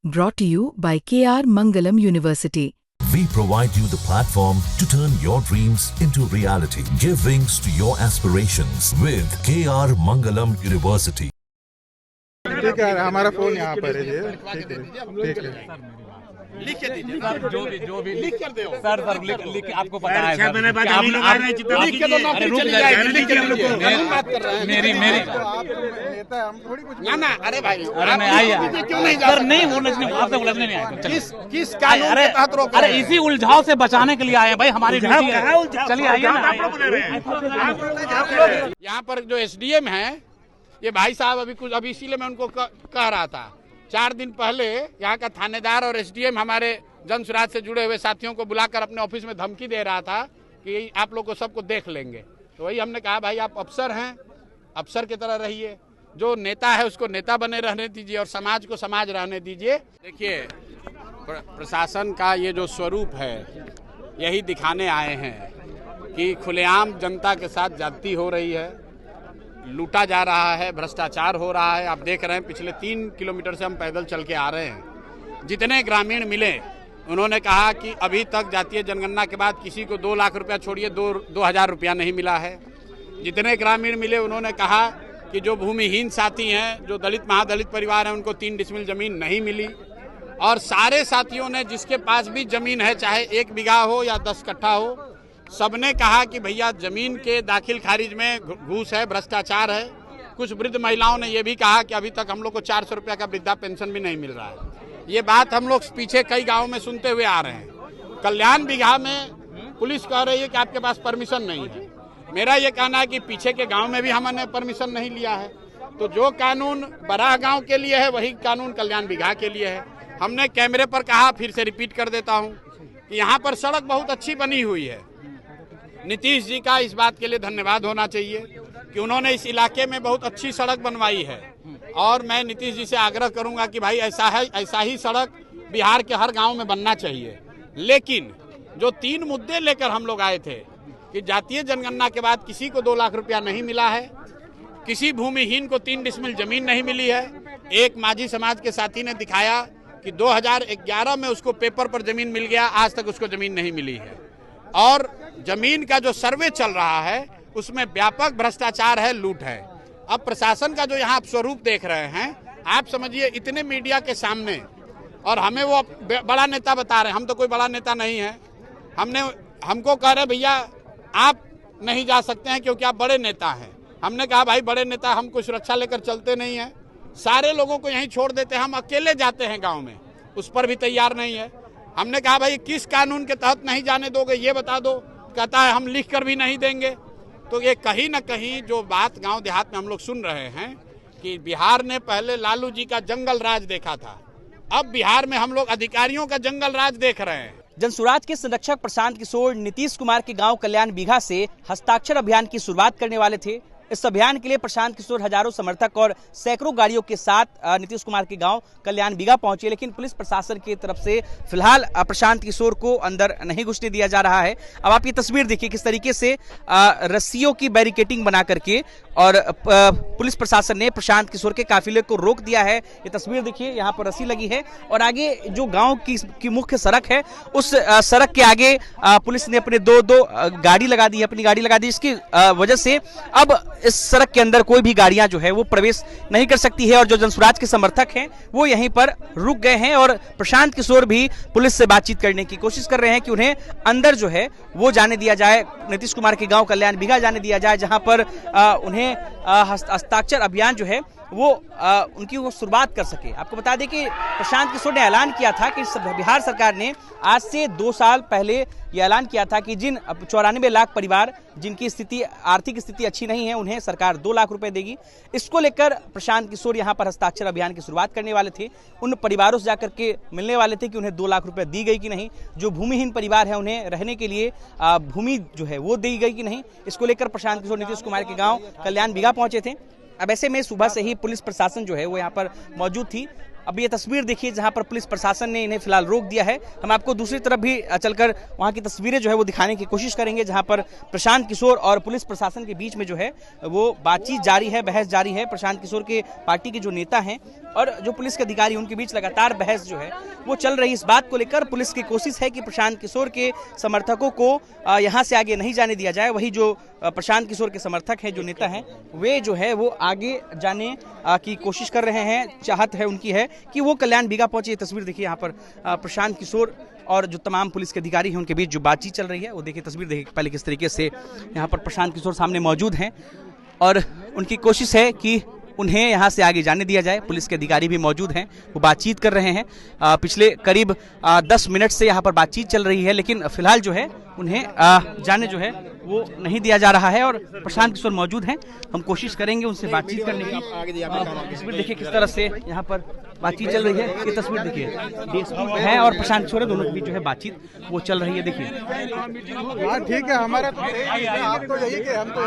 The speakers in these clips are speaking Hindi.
Brought to you by KR Mangalam University. We provide you the platform to turn your dreams into reality. Give wings to your aspirations with KR Mangalam University. ठीक है, हमारा फोन यहाँ पर है ये। ठीक है लिख के दीजिए सर, जो भी लिख कर दो सर लिख आपको पता है सर, मैंने बात नहीं लगा रहे जितना लिख के दो ना फिर चले जाएगा। लिख के हम लोग कानून बात कर रहे हैं। मेरी नेता हम थोड़ी कुछ ना अरे भाई अरे नहीं आइए क्यों नहीं सर, नहीं उलझने आपसे उलझने नहीं आए। किस कानून के तहत रोक रहे अरे हैं? इसी उलझाव से बचाने के लिए आए हैं भाई, हमारी ड्यूटी है। चलिए आइए ना। यहाँ पर जो एसडीएम है ये भाई साहब अभी इसीलिए मैं उनको कह रहा था, 4 दिन पहले यहाँ का थानेदार और एसडीएम हमारे जन सुराज से जुड़े हुए साथियों को बुलाकर अपने ऑफिस में धमकी दे रहा था कि आप लोग को सबको देख लेंगे। तो वही हमने कहा भाई आप अफसर हैं, अफसर की तरह रहिए, जो नेता है उसको नेता बने रहने दीजिए और समाज को समाज रहने दीजिए। देखिए प्रशासन का ये जो स्वरूप है यही दिखाने आए हैं कि खुलेआम जनता के साथ ज्यादती हो रही है, लूटा जा रहा है, भ्रष्टाचार हो रहा है। आप देख रहे हैं पिछले 3 किलोमीटर से हम पैदल चल के आ रहे हैं। जितने ग्रामीण मिले उन्होंने कहा कि अभी तक जातीय जनगणना के बाद किसी को 2 लाख रुपया छोड़िए 2,000 रुपया नहीं मिला है। जितने ग्रामीण मिले उन्होंने कहा कि जो भूमिहीन साथी हैं, जो दलित महादलित परिवार हैं, उनको 3 डिसमिल जमीन नहीं मिली। और सारे साथियों ने जिसके पास भी जमीन है, चाहे 1 बीघा हो या 10 कट्ठा हो, सबने कहा कि भैया जमीन के दाखिल खारिज में घूस है, भ्रष्टाचार है। कुछ वृद्ध महिलाओं ने यह भी कहा कि अभी तक हम लोग को 400 रुपया का वृद्धा पेंशन भी नहीं मिल रहा है। ये बात हम लोग पीछे कई गांवों में सुनते हुए आ रहे हैं। कल्याण बीघा में पुलिस कह रही है कि आपके पास परमिशन नहीं है। मेरा ये कहना है कि पीछे के गाँव में भी हमने परमिशन नहीं लिया है। तो जो कानून बराह गाँव के लिए है वही कानून कल्याण बीघा के लिए है। हमने कैमरे पर कहा, फिर से रिपीट कर देता हूँ कि यहाँ पर सड़क बहुत अच्छी बनी हुई है। नीतीश जी का इस बात के लिए धन्यवाद होना चाहिए कि उन्होंने इस इलाके में बहुत अच्छी सड़क बनवाई है। और मैं नीतीश जी से आग्रह करूंगा कि भाई ऐसा ही सड़क बिहार के हर गांव में बनना चाहिए। लेकिन जो 3 मुद्दे लेकर हम लोग आए थे कि जातीय जनगणना के बाद किसी को 2 लाख रुपया नहीं मिला है, किसी भूमिहीन को 3 डिसमिल जमीन नहीं मिली है। एक माझी समाज के साथी ने दिखाया कि 2011 में उसको पेपर पर जमीन मिल गया, आज तक उसको जमीन नहीं मिली है। और जमीन का जो सर्वे चल रहा है उसमें व्यापक भ्रष्टाचार है, लूट है। अब प्रशासन का जो यहाँ आप स्वरूप देख रहे हैं, आप समझिए इतने मीडिया के सामने, और हमें वो बड़ा नेता बता रहे हैं। हम तो कोई बड़ा नेता नहीं है। हमको कह रहे भैया आप नहीं जा सकते हैं क्योंकि आप बड़े नेता हैं। हमने कहा भाई बड़े नेता हमको सुरक्षा लेकर चलते नहीं है, सारे लोगों को यहीं छोड़ देते हैं, हम अकेले जाते हैं गाँव में, उस पर भी तैयार नहीं है। हमने कहा भाई किस कानून के तहत नहीं जाने दोगे ये बता दो। कहता है हम लिख कर भी नहीं देंगे। तो ये कहीं ना कहीं जो बात गांव देहात में हम लोग सुन रहे हैं कि बिहार ने पहले लालू जी का जंगल राज देखा था, अब बिहार में हम लोग अधिकारियों का जंगल राज देख रहे हैं। जनसुराज के संरक्षक प्रशांत किशोर नीतीश कुमार के गांव कल्याण बीघा से हस्ताक्षर अभियान की शुरुआत करने वाले थे। इस अभियान के लिए प्रशांत किशोर हजारों समर्थक और सैकड़ों गाड़ियों के साथ नीतीश कुमार के गांव कल्याण बीघा पहुंचे, लेकिन पुलिस प्रशासन की तरफ से फिलहाल प्रशांत किशोर को अंदर नहीं घुसने दिया जा रहा है। अब आप ये तस्वीर देखिए किस तरीके से रस्सियों की बैरिकेडिंग बना करके और पुलिस प्रशासन ने प्रशांत किशोर के काफिले को रोक दिया है। ये तस्वीर देखिए, यहाँ पर रस्सी लगी है और आगे जो गाँव की मुख्य सड़क है उस सड़क के आगे पुलिस ने अपने दो गाड़ी लगा दी है, अपनी गाड़ी लगा दी। इसकी वजह से अब इस सड़क के अंदर कोई भी गाड़ियां जो है वो प्रवेश नहीं कर सकती है और जो जनसुराज के समर्थक हैं वो यहीं पर रुक गए हैं। और प्रशांत किशोर भी पुलिस से बातचीत करने की कोशिश कर रहे हैं कि उन्हें अंदर जो है वो जाने दिया जाए, नीतीश कुमार के गांव कल्याण बीघा जाने दिया जाए, जहां पर उन्हें हस्ताक्षर अभियान जो है वो उनकी वो शुरुआत कर सके। आपको बता दें कि प्रशांत किशोर ने ऐलान किया था कि बिहार सरकार ने आज से 2 साल पहले ये ऐलान किया था कि जिन 94 लाख परिवार जिनकी आर्थिक स्थिति अच्छी नहीं है उन्हें सरकार 2 लाख रुपए देगी। इसको लेकर प्रशांत किशोर यहाँ पर हस्ताक्षर अभियान की शुरुआत करने वाले थे। उन परिवारों से जाकर के मिलने वाले थे कि उन्हें 2 लाख रुपए दी गई कि नहीं, जो भूमिहीन परिवार है उन्हें रहने के लिए भूमि जो है वो दी गई कि नहीं। इसको लेकर प्रशांत किशोर नीतीश कुमार के गाँव कल्याण बीघा पहुंचे थे। अब ऐसे में सुबह से ही पुलिस प्रशासन जो है वो यहाँ पर मौजूद थी। अब ये तस्वीर देखिए जहां पर पुलिस प्रशासन ने इन्हें फिलहाल रोक दिया है। हम आपको दूसरी तरफ भी चलकर वहां की तस्वीरें जो है वो दिखाने की कोशिश करेंगे, जहां पर प्रशांत किशोर और पुलिस प्रशासन के बीच में जो है वो बातचीत जारी है, बहस जारी है। प्रशांत किशोर के पार्टी के जो नेता हैं और जो पुलिस के अधिकारी, उनके बीच लगातार बहस जो है वो चल रही है। इस बात को लेकर पुलिस की कोशिश है कि प्रशांत किशोर के समर्थकों को यहां से आगे नहीं जाने दिया जाए। वही जो प्रशांत किशोर के समर्थक हैं, जो नेता हैं, वे जो है वो आगे जाने की कोशिश कर रहे हैं। चाहत है उनकी है कि वो कल्याण बीघा पहुंचे। ये तस्वीर देखिए, यहाँ पर प्रशांत किशोर और जो तमाम पुलिस के अधिकारी हैं उनके बीच जो बातचीत चल रही है वो देखिए। तस्वीर देखिए पहले किस तरीके से यहाँ पर प्रशांत किशोर सामने मौजूद हैं और उनकी कोशिश है कि उन्हें यहाँ से आगे जाने दिया जाए। पुलिस के अधिकारी भी मौजूद हैं, वो बातचीत कर रहे हैं। पिछले करीब 10 मिनट से यहाँ पर बातचीत चल रही है, लेकिन फिलहाल जो है उन्हें जाने जो है वो नहीं दिया जा रहा है और प्रशांत किशोर मौजूद हैं। हम कोशिश करेंगे उनसे बातचीत करने की। तस्वीर देखिए किस तरह से यहाँ पर बातचीत चल रही है। ये तस्वीर देखिए, डीएसपी है और प्रशांत किशोर है, दोनों के बीच जो है बातचीत वो चल रही है। देखिए हाँ ठीक है, हमारा तो आप तो यही के हम तो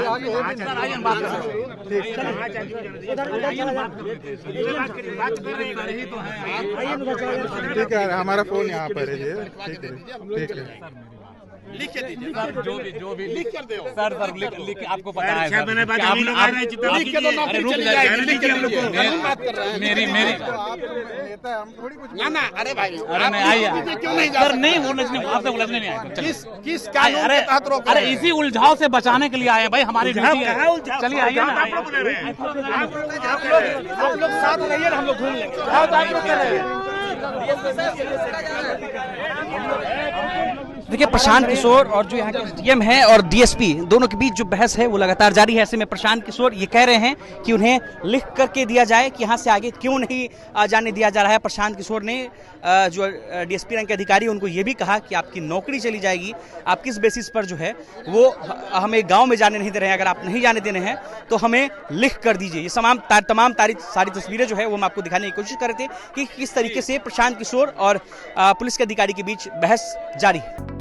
ठीक है, हमारा फोन यहाँ पर है। ठीक है ठीक है, लिख के दीजिए जो भी लिख कर दे सर लिख आपको पता है सर, लिख के दो, नौकरी चली जाएगी। लिख के हम लोग बात कर रहे हैं। मेरी हम थोड़ी कुछ ना अरे भाई, अरे नहीं आइए क्यों नहीं सर, नहीं आपसे उलझने नहीं आए। किस कानून के तहत रोक रहे अरे हैं? इसी उलझाव से बचाने के लिए आए हैं भाई, हमारी ड्यूटी है। चलिए आइए ना, आप लोग साथ रहिए, हम लोग घूम लेंगे। आप लोग कर रहे हैं। देखिए प्रशांत किशोर और जो यहाँ के एसडीएम है और डीएसपी, दोनों के बीच जो बहस है वो लगातार जारी है। ऐसे में प्रशांत किशोर ये कह रहे हैं कि उन्हें लिख करके दिया जाए कि यहाँ से आगे क्यों नहीं जाने दिया जा रहा है। प्रशांत किशोर ने जो डीएसपी रैंक के अधिकारी उनको ये भी कहा कि आपकी नौकरी चली जाएगी, आप किस बेसिस पर जो है वो हमें गाँव में जाने नहीं दे रहे हैं। अगर आप नहीं जाने देने हैं तो हमें लिख कर दीजिए। ये तमाम सारी तस्वीरें जो है वो हम आपको दिखाने की कोशिश कर रहे थे कि किस तरीके से प्रशांत किशोर और पुलिस के अधिकारी के बीच बहस जारी है।